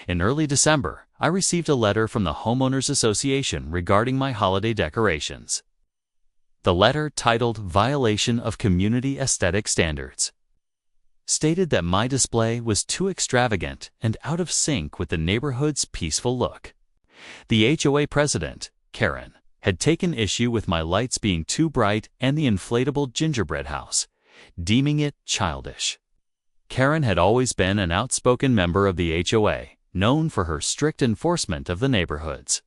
In early December, I received a letter from the Homeowners Association regarding my holiday decorations. The letter, titled "Violation of Community Aesthetic Standards," stated that my display was too extravagant and out of sync with the neighborhood's peaceful look. The HOA president, Karen, had taken issue with my lights being too bright and the inflatable gingerbread house, deeming it childish. Karen had always been an outspoken member of the HOA, known for her strict enforcement of the neighborhood's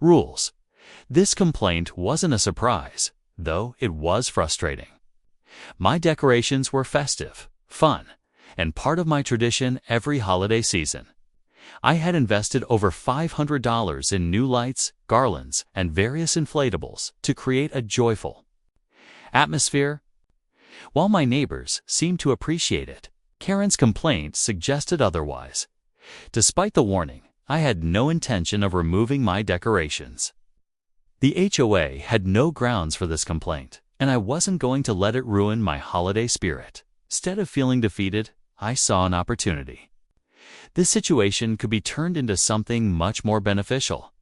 rules. This complaint wasn't a surprise, though it was frustrating. My decorations were festive, fun, and part of my tradition every holiday season. I had invested over $500 in new lights, garlands, and various inflatables to create a joyful atmosphere. While my neighbors seemed to appreciate it, Karen's complaint suggested otherwise. Despite the warning, I had no intention of removing my decorations. The HOA had no grounds for this complaint, and I wasn't going to let it ruin my holiday spirit. Instead of feeling defeated, I saw an opportunity. This situation could be turned into something much more beneficial.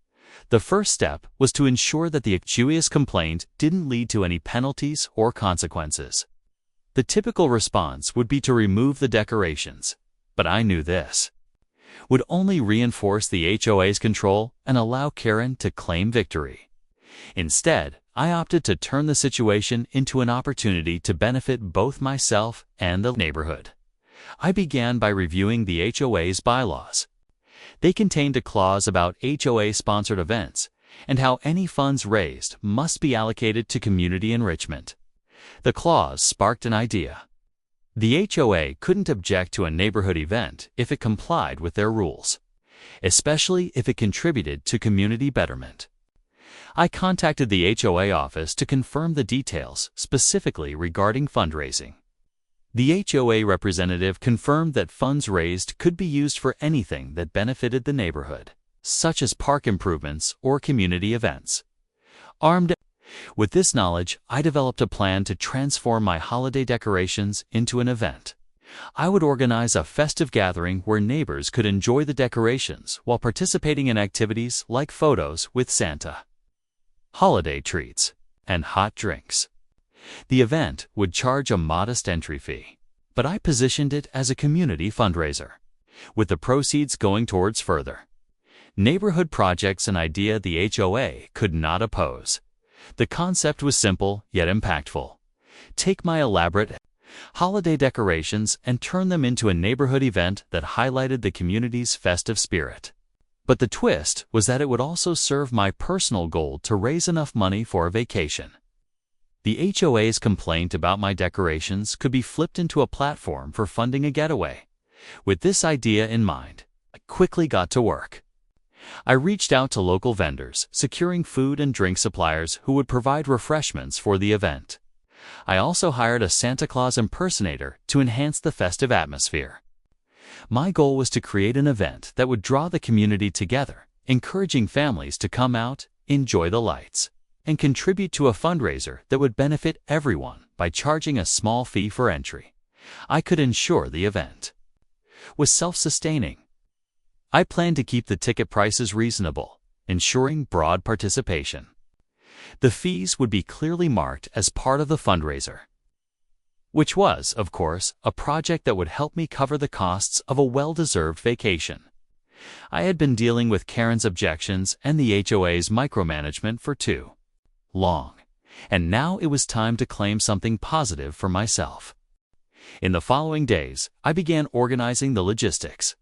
The first step was to ensure that the HOA's complaint didn't lead to any penalties or consequences. The typical response would be to remove the decorations, but I knew this would only reinforce the HOA's control and allow Karen to claim victory. Instead, I opted to turn the situation into an opportunity to benefit both myself and the neighborhood. I began by reviewing the HOA's bylaws. They contained a clause about HOA-sponsored events and how any funds raised must be allocated to community enrichment. The clause sparked an idea. The HOA couldn't object to a neighborhood event if it complied with their rules, especially if it contributed to community betterment. I contacted the HOA office to confirm the details, specifically regarding fundraising. The HOA representative confirmed that funds raised could be used for anything that benefited the neighborhood, such as park improvements or community events. Armed with this knowledge, I developed a plan to transform my holiday decorations into an event. I would organize a festive gathering where neighbors could enjoy the decorations while participating in activities like photos with Santa, holiday treats, and hot drinks. The event would charge a modest entry fee, but I positioned it as a community fundraiser, with the proceeds going towards further neighborhood projects, an idea the HOA could not oppose. The concept was simple yet impactful. Take my elaborate holiday decorations and turn them into a neighborhood event that highlighted the community's festive spirit. But the twist was that it would also serve my personal goal to raise enough money for a vacation. The HOA's complaint about my decorations could be flipped into a platform for funding a getaway. With this idea in mind, I quickly got to work. I reached out to local vendors, securing food and drink suppliers who would provide refreshments for the event. I also hired a Santa Claus impersonator to enhance the festive atmosphere. My goal was to create an event that would draw the community together, encouraging families to come out, enjoy the lights, and contribute to a fundraiser that would benefit everyone by charging a small fee for entry. I could ensure the event was self-sustaining. I planned to keep the ticket prices reasonable, ensuring broad participation. The fees would be clearly marked as part of the fundraiser, which was, of course, a project that would help me cover the costs of a well-deserved vacation. I had been dealing with Karen's objections and the HOA's micromanagement for too long, and now it was time to claim something positive for myself. In the following days, I began organizing the logistics.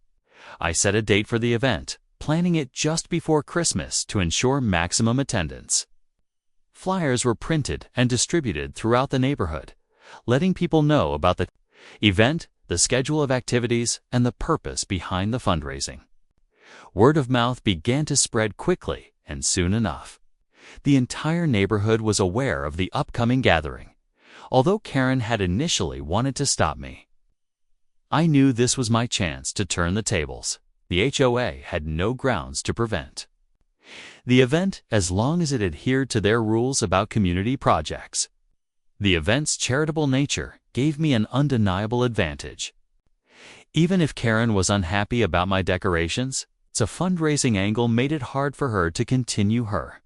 I set a date for the event, planning it just before Christmas to ensure maximum attendance. Flyers were printed and distributed throughout the neighborhood, letting people know about the event, the schedule of activities, and the purpose behind the fundraising. Word of mouth began to spread quickly, and soon enough, the entire neighborhood was aware of the upcoming gathering. Although Karen had initially wanted to stop me, I knew this was my chance to turn the tables. The HOA had no grounds to prevent the event as long as it adhered to their rules about community projects. The event's charitable nature gave me an undeniable advantage. Even if Karen was unhappy about my decorations, a fundraising angle made it hard for her to continue her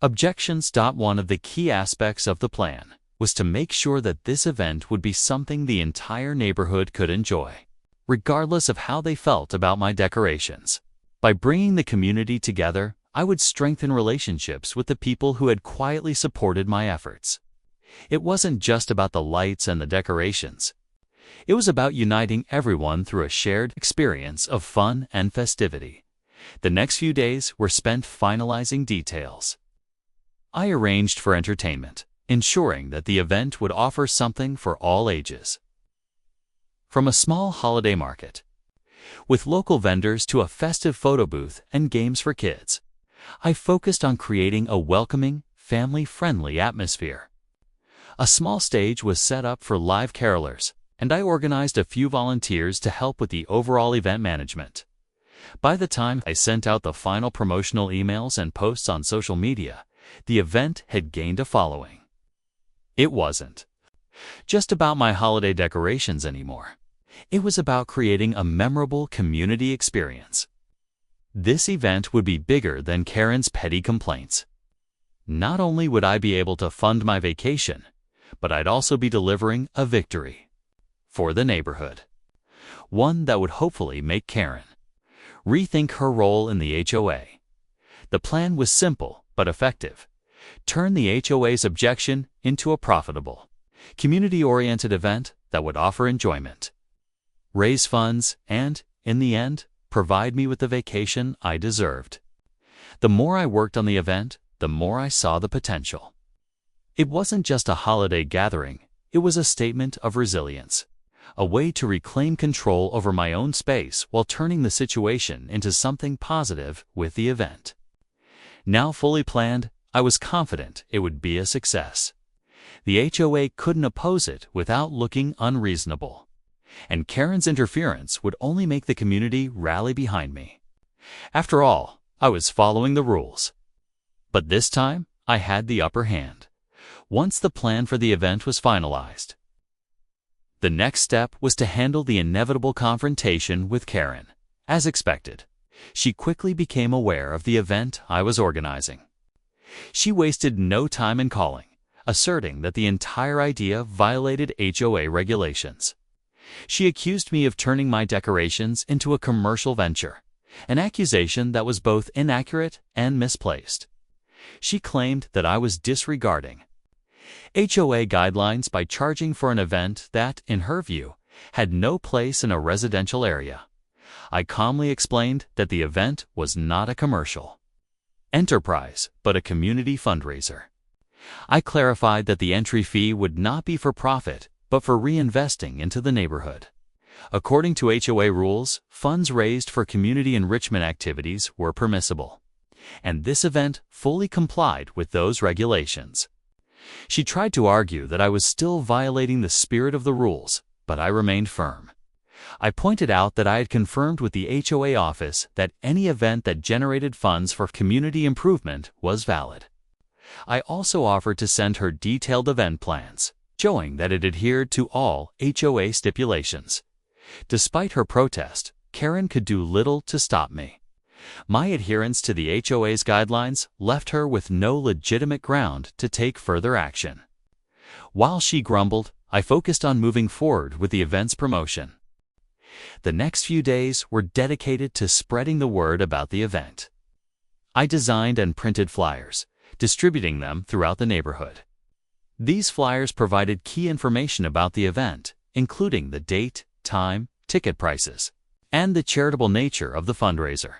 objections. One of the key aspects of the plan was to make sure that this event would be something the entire neighborhood could enjoy, regardless of how they felt about my decorations. By bringing the community together, I would strengthen relationships with the people who had quietly supported my efforts. It wasn't just about the lights and the decorations. It was about uniting everyone through a shared experience of fun and festivity. The next few days were spent finalizing details. I arranged for entertainment, ensuring that the event would offer something for all ages. From a small holiday market, with local vendors to a festive photo booth and games for kids, I focused on creating a welcoming, family-friendly atmosphere. A small stage was set up for live carolers, and I organized a few volunteers to help with the overall event management. By the time I sent out the final promotional emails and posts on social media, the event had gained a following. It wasn't just about my holiday decorations anymore. It was about creating a memorable community experience. This event would be bigger than Karen's petty complaints. Not only would I be able to fund my vacation, but I'd also be delivering a victory for the neighborhood. One that would hopefully make Karen rethink her role in the HOA. The plan was simple but effective. Turn the HOA's objection into a profitable, community-oriented event that would offer enjoyment, raise funds, and, in the end, provide me with the vacation I deserved. The more I worked on the event, the more I saw the potential. It wasn't just a holiday gathering, it was a statement of resilience, a way to reclaim control over my own space while turning the situation into something positive with the event. Now fully planned, I was confident it would be a success. The HOA couldn't oppose it without looking unreasonable, and Karen's interference would only make the community rally behind me. After all, I was following the rules. But this time, I had the upper hand. Once the plan for the event was finalized, the next step was to handle the inevitable confrontation with Karen. As expected, she quickly became aware of the event I was organizing. She wasted no time in calling, asserting that the entire idea violated HOA regulations. She accused me of turning my decorations into a commercial venture, an accusation that was both inaccurate and misplaced. She claimed that I was disregarding HOA guidelines by charging for an event that, in her view, had no place in a residential area. I calmly explained that the event was not a commercial enterprise, but a community fundraiser. I clarified that the entry fee would not be for profit, but for reinvesting into the neighborhood. According to HOA rules, funds raised for community enrichment activities were permissible, and this event fully complied with those regulations. She tried to argue that I was still violating the spirit of the rules, but I remained firm. I pointed out that I had confirmed with the HOA office that any event that generated funds for community improvement was valid. I also offered to send her detailed event plans, showing that it adhered to all HOA stipulations. Despite her protest, Karen could do little to stop me. My adherence to the HOA's guidelines left her with no legitimate ground to take further action. While she grumbled, I focused on moving forward with the event's promotion. The next few days were dedicated to spreading the word about the event. I designed and printed flyers, distributing them throughout the neighborhood. These flyers provided key information about the event, including the date, time, ticket prices, and the charitable nature of the fundraiser.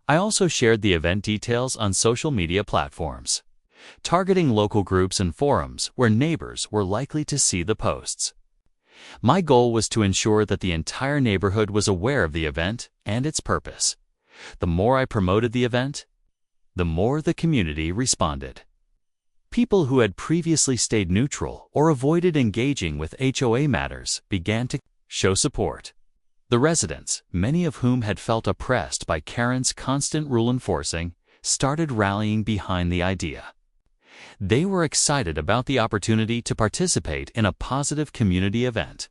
I also shared the event details on social media platforms, targeting local groups and forums where neighbors were likely to see the posts. My goal was to ensure that the entire neighborhood was aware of the event and its purpose. The more I promoted the event, the more the community responded. People who had previously stayed neutral or avoided engaging with HOA matters began to show support. The residents, many of whom had felt oppressed by Karen's constant rule enforcing, started rallying behind the idea. They were excited about the opportunity to participate in a positive community event.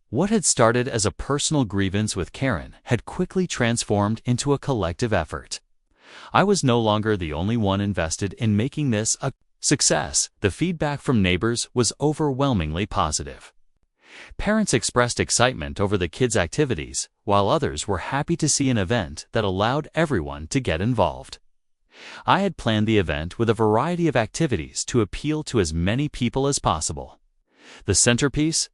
What had started as a personal grievance with Karen had quickly transformed into a collective effort. I was no longer the only one invested in making this a success. The feedback from neighbors was overwhelmingly positive. Parents expressed excitement over the kids' activities, while others were happy to see an event that allowed everyone to get involved. I had planned the event with a variety of activities to appeal to as many people as possible. The centerpiece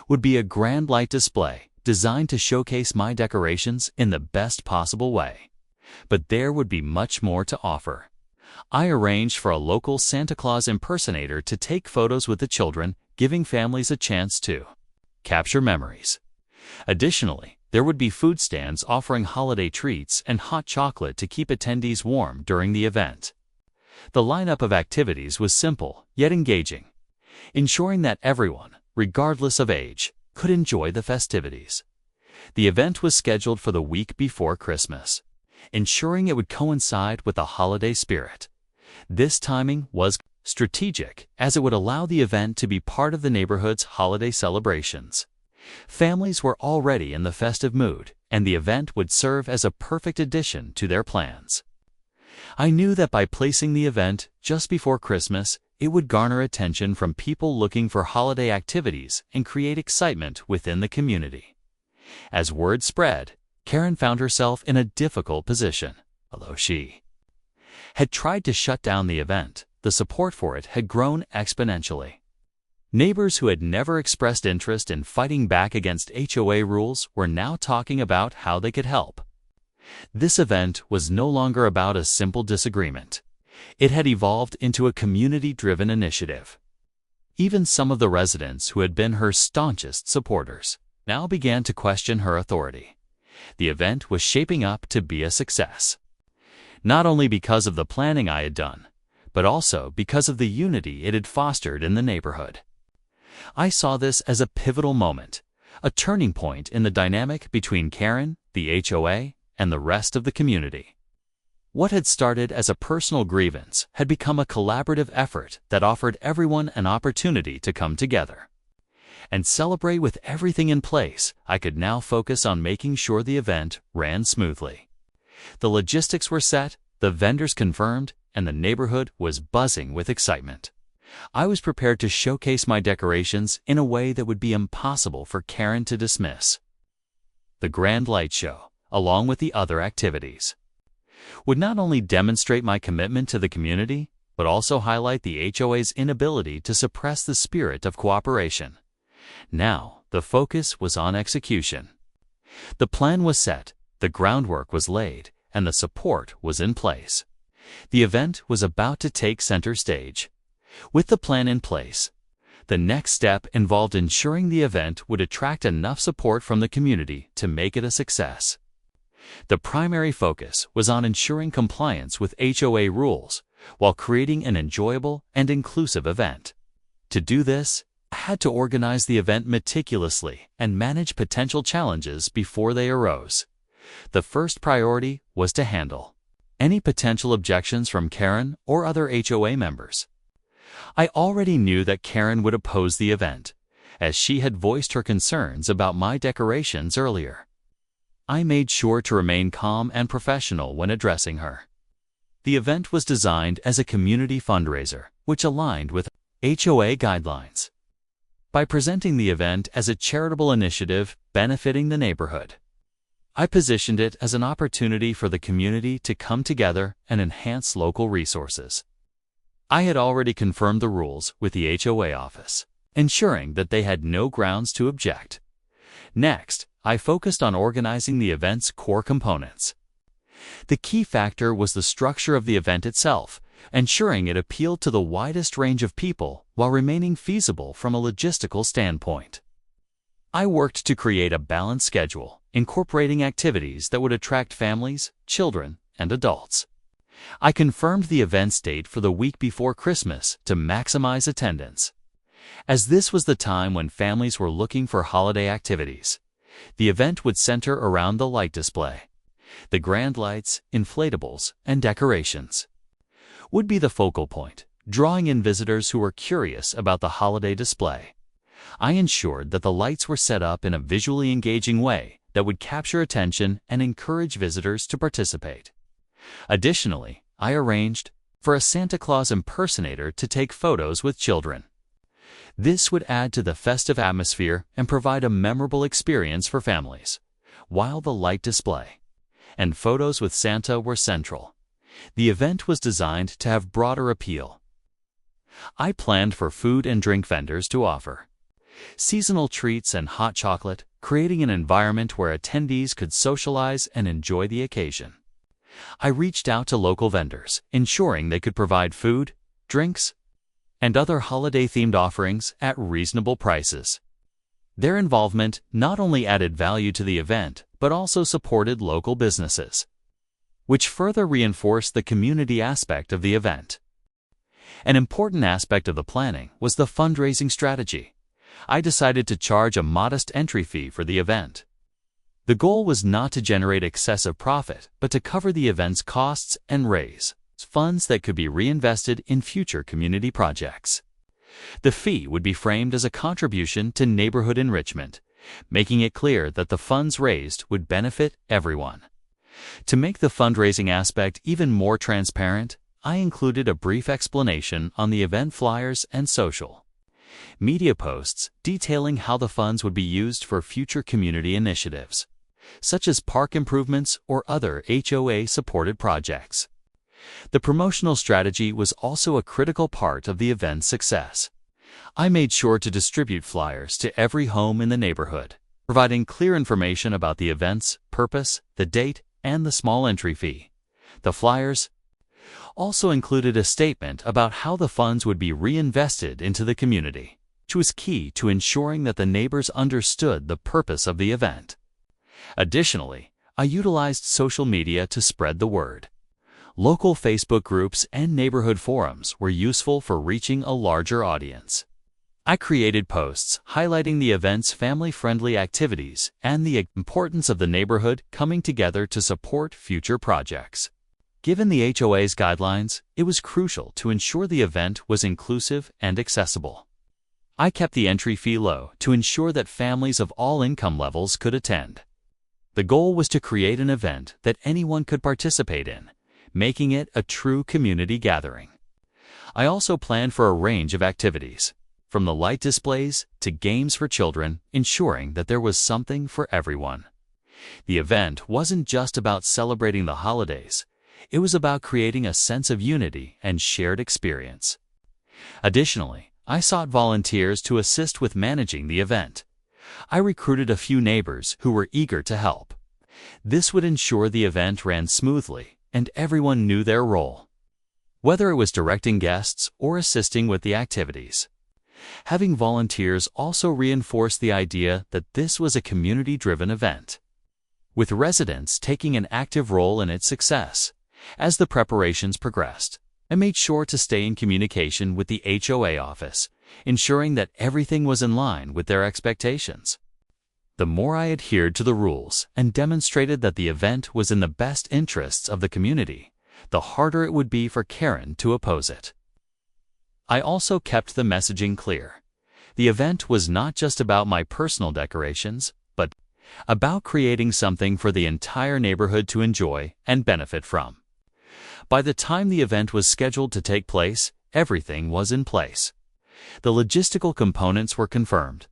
would be a grand light display designed to showcase my decorations in the best possible way. But there would be much more to offer. I arranged for a local Santa Claus impersonator to take photos with the children, giving families a chance to capture memories. Additionally, there would be food stands offering holiday treats and hot chocolate to keep attendees warm during the event. The lineup of activities was simple yet engaging, ensuring that everyone, regardless of age, could enjoy the festivities. The event was scheduled for the week before Christmas, ensuring it would coincide with the holiday spirit. This timing was strategic, as it would allow the event to be part of the neighborhood's holiday celebrations. Families were already in the festive mood, and the event would serve as a perfect addition to their plans. I knew that by placing the event just before Christmas, it would garner attention from people looking for holiday activities and create excitement within the community. As word spread, Karen found herself in a difficult position. Although she had tried to shut down the event, the support for it had grown exponentially. Neighbors who had never expressed interest in fighting back against HOA rules were now talking about how they could help. This event was no longer about a simple disagreement. It had evolved into a community-driven initiative. Even some of the residents who had been her staunchest supporters now began to question her authority. The event was shaping up to be a success, not only because of the planning I had done, but also because of the unity it had fostered in the neighborhood. I saw this as a pivotal moment, a turning point in the dynamic between Karen, the HOA, and the rest of the community. What had started as a personal grievance had become a collaborative effort that offered everyone an opportunity to come together and celebrate. With everything in place, I could now focus on making sure the event ran smoothly. The logistics were set, the vendors confirmed, and the neighborhood was buzzing with excitement. I was prepared to showcase my decorations in a way that would be impossible for Karen to dismiss. The grand light show, along with the other activities, would not only demonstrate my commitment to the community, but also highlight the HOA's inability to suppress the spirit of cooperation. Now, the focus was on execution. The plan was set, the groundwork was laid, and the support was in place. The event was about to take center stage. With the plan in place, the next step involved ensuring the event would attract enough support from the community to make it a success. The primary focus was on ensuring compliance with HOA rules while creating an enjoyable and inclusive event. To do this, I had to organize the event meticulously and manage potential challenges before they arose. The first priority was to handle any potential objections from Karen or other HOA members. I already knew that Karen would oppose the event, as she had voiced her concerns about my decorations earlier. I made sure to remain calm and professional when addressing her. The event was designed as a community fundraiser, which aligned with HOA guidelines. By presenting the event as a charitable initiative benefiting the neighborhood, I positioned it as an opportunity for the community to come together and enhance local resources. I had already confirmed the rules with the HOA office, ensuring that they had no grounds to object. Next, I focused on organizing the event's core components. The key factor was the structure of the event itself, ensuring it appealed to the widest range of people while remaining feasible from a logistical standpoint. I worked to create a balanced schedule, incorporating activities that would attract families, children, and adults. I confirmed the event's date for the week before Christmas to maximize attendance, as this was the time when families were looking for holiday activities. The event would center around the light display. The grand lights, inflatables, and decorations would be the focal point, drawing in visitors who were curious about the holiday display. I ensured that the lights were set up in a visually engaging way that would capture attention and encourage visitors to participate. Additionally, I arranged for a Santa Claus impersonator to take photos with children. This would add to the festive atmosphere and provide a memorable experience for families, while the light display and photos with Santa were central. The event was designed to have broader appeal. I planned for food and drink vendors to offer seasonal treats and hot chocolate, creating an environment where attendees could socialize and enjoy the occasion. I reached out to local vendors, ensuring they could provide food, drinks, and other holiday-themed offerings at reasonable prices. Their involvement not only added value to the event, but also supported local businesses, which further reinforced the community aspect of the event. An important aspect of the planning was the fundraising strategy. I decided to charge a modest entry fee for the event. The goal was not to generate excessive profit, but to cover the event's costs and raise funds that could be reinvested in future community projects. The fee would be framed as a contribution to neighborhood enrichment, making it clear that the funds raised would benefit everyone. To make the fundraising aspect even more transparent, I included a brief explanation on the event flyers and social media posts detailing how the funds would be used for future community initiatives, such as park improvements or other HOA-supported projects. The promotional strategy was also a critical part of the event's success. I made sure to distribute flyers to every home in the neighborhood, providing clear information about the event's purpose, the date, and the small entry fee. The flyers also included a statement about how the funds would be reinvested into the community, which was key to ensuring that the neighbors understood the purpose of the event. Additionally, I utilized social media to spread the word. Local Facebook groups and neighborhood forums were useful for reaching a larger audience. I created posts highlighting the event's family-friendly activities and the importance of the neighborhood coming together to support future projects. Given the HOA's guidelines, it was crucial to ensure the event was inclusive and accessible. I kept the entry fee low to ensure that families of all income levels could attend. The goal was to create an event that anyone could participate in, making it a true community gathering. I also planned for a range of activities, from the light displays to games for children, ensuring that there was something for everyone. The event wasn't just about celebrating the holidays. It was about creating a sense of unity and shared experience. Additionally, I sought volunteers to assist with managing the event. I recruited a few neighbors who were eager to help. This would ensure the event ran smoothly and everyone knew their role, whether it was directing guests or assisting with the activities. Having volunteers also reinforced the idea that this was a community-driven event, with residents taking an active role in its success. As the preparations progressed, I made sure to stay in communication with the HOA office, ensuring that everything was in line with their expectations. The more I adhered to the rules and demonstrated that the event was in the best interests of the community, the harder it would be for Karen to oppose it. I also kept the messaging clear. The event was not just about my personal decorations, but about creating something for the entire neighborhood to enjoy and benefit from. By the time the event was scheduled to take place, everything was in place. The logistical components were confirmed,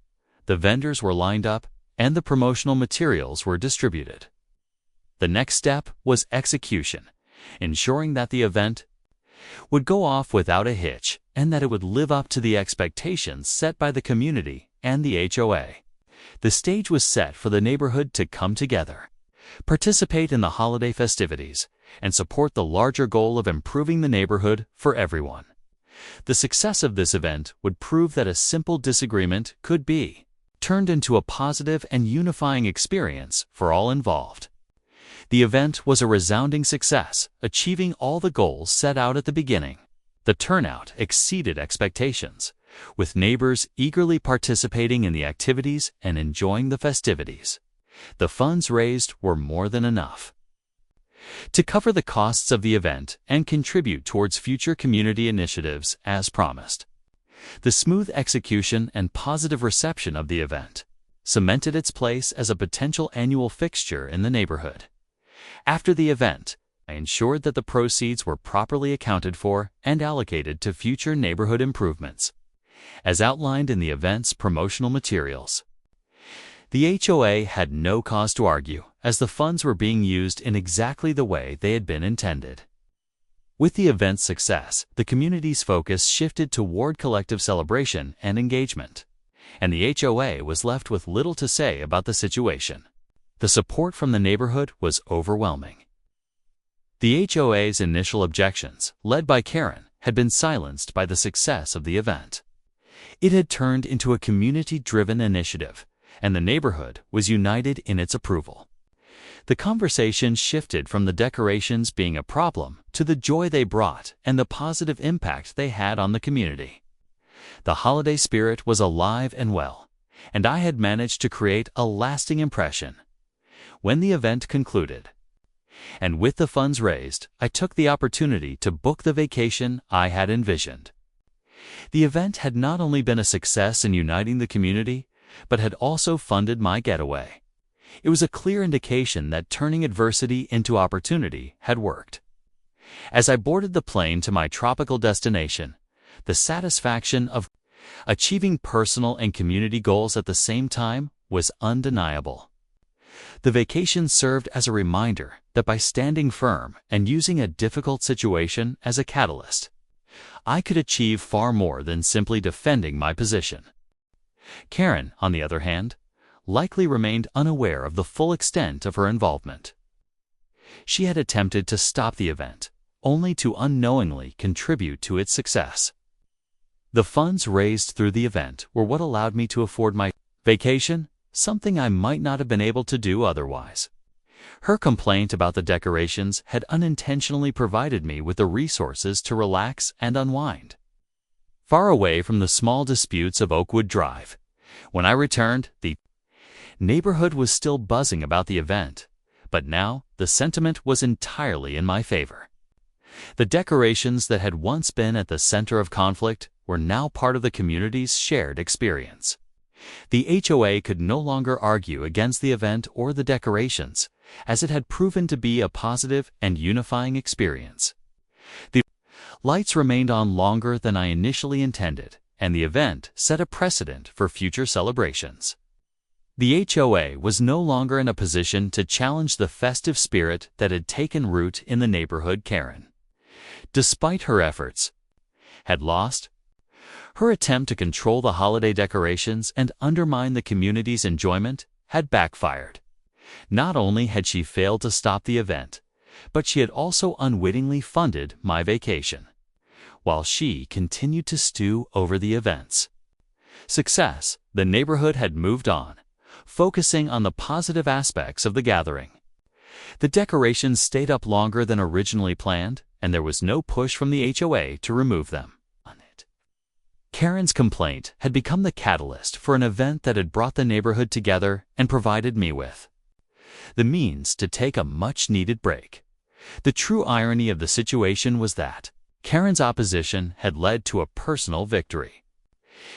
the vendors were lined up, and the promotional materials were distributed. The next step was execution, ensuring that the event would go off without a hitch and that it would live up to the expectations set by the community and the HOA. The stage was set for the neighborhood to come together, participate in the holiday festivities, and support the larger goal of improving the neighborhood for everyone. The success of this event would prove that a simple disagreement could be turned into a positive and unifying experience for all involved. The event was a resounding success, achieving all the goals set out at the beginning. The turnout exceeded expectations, with neighbors eagerly participating in the activities and enjoying the festivities. The funds raised were more than enough to cover the costs of the event and contribute towards future community initiatives as promised. The smooth execution and positive reception of the event cemented its place as a potential annual fixture in the neighborhood. After the event, I ensured that the proceeds were properly accounted for and allocated to future neighborhood improvements, as outlined in the event's promotional materials. The HOA had no cause to argue, as the funds were being used in exactly the way they had been intended. With the event's success, the community's focus shifted toward collective celebration and engagement, and the HOA was left with little to say about the situation. The support from the neighborhood was overwhelming. The HOA's initial objections, led by Karen, had been silenced by the success of the event. It had turned into a community-driven initiative, and the neighborhood was united in its approval. The conversation shifted from the decorations being a problem to the joy they brought and the positive impact they had on the community. The holiday spirit was alive and well, and I had managed to create a lasting impression. When the event concluded, and with the funds raised, I took the opportunity to book the vacation I had envisioned. The event had not only been a success in uniting the community, but had also funded my getaway. It was a clear indication that turning adversity into opportunity had worked. As I boarded the plane to my tropical destination, the satisfaction of achieving personal and community goals at the same time was undeniable. The vacation served as a reminder that by standing firm and using a difficult situation as a catalyst, I could achieve far more than simply defending my position. Karen, on the other hand, likely remained unaware of the full extent of her involvement. She had attempted to stop the event, only to unknowingly contribute to its success. The funds raised through the event were what allowed me to afford my vacation, something I might not have been able to do otherwise. Her complaint about the decorations had unintentionally provided me with the resources to relax and unwind. Far away from the small disputes of Oakwood Drive, when I returned, the neighborhood was still buzzing about the event, but now the sentiment was entirely in my favor. The decorations that had once been at the center of conflict were now part of the community's shared experience. The HOA could no longer argue against the event or the decorations, as it had proven to be a positive and unifying experience. The lights remained on longer than I initially intended, and the event set a precedent for future celebrations. The HOA was no longer in a position to challenge the festive spirit that had taken root in the neighborhood. Karen, despite her efforts, had lost. Her attempt to control the holiday decorations and undermine the community's enjoyment had backfired. Not only had she failed to stop the event, but she had also unwittingly funded my vacation, while she continued to stew over the event's success. The neighborhood had moved on, focusing on the positive aspects of the gathering. The decorations stayed up longer than originally planned, and there was no push from the HOA to remove them. Karen's complaint had become the catalyst for an event that had brought the neighborhood together and provided me with the means to take a much-needed break. The true irony of the situation was that Karen's opposition had led to a personal victory.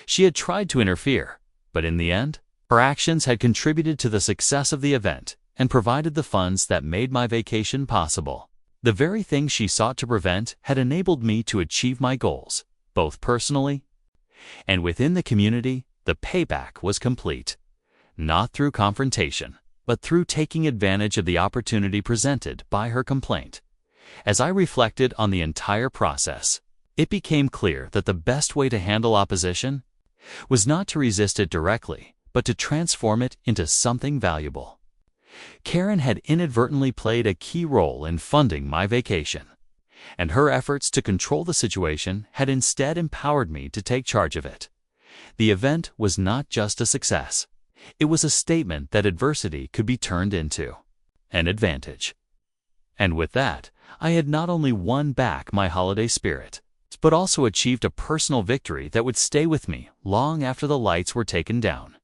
She had tried to interfere, but in the end, her actions had contributed to the success of the event and provided the funds that made my vacation possible. The very thing she sought to prevent had enabled me to achieve my goals, both personally and within the community. The payback was complete, not through confrontation, but through taking advantage of the opportunity presented by her complaint. As I reflected on the entire process, it became clear that the best way to handle opposition was not to resist it directly, but to transform it into something valuable. Karen had inadvertently played a key role in funding my vacation, and her efforts to control the situation had instead empowered me to take charge of it. The event was not just a success. It was a statement that adversity could be turned into an advantage. And with that, I had not only won back my holiday spirit, but also achieved a personal victory that would stay with me long after the lights were taken down.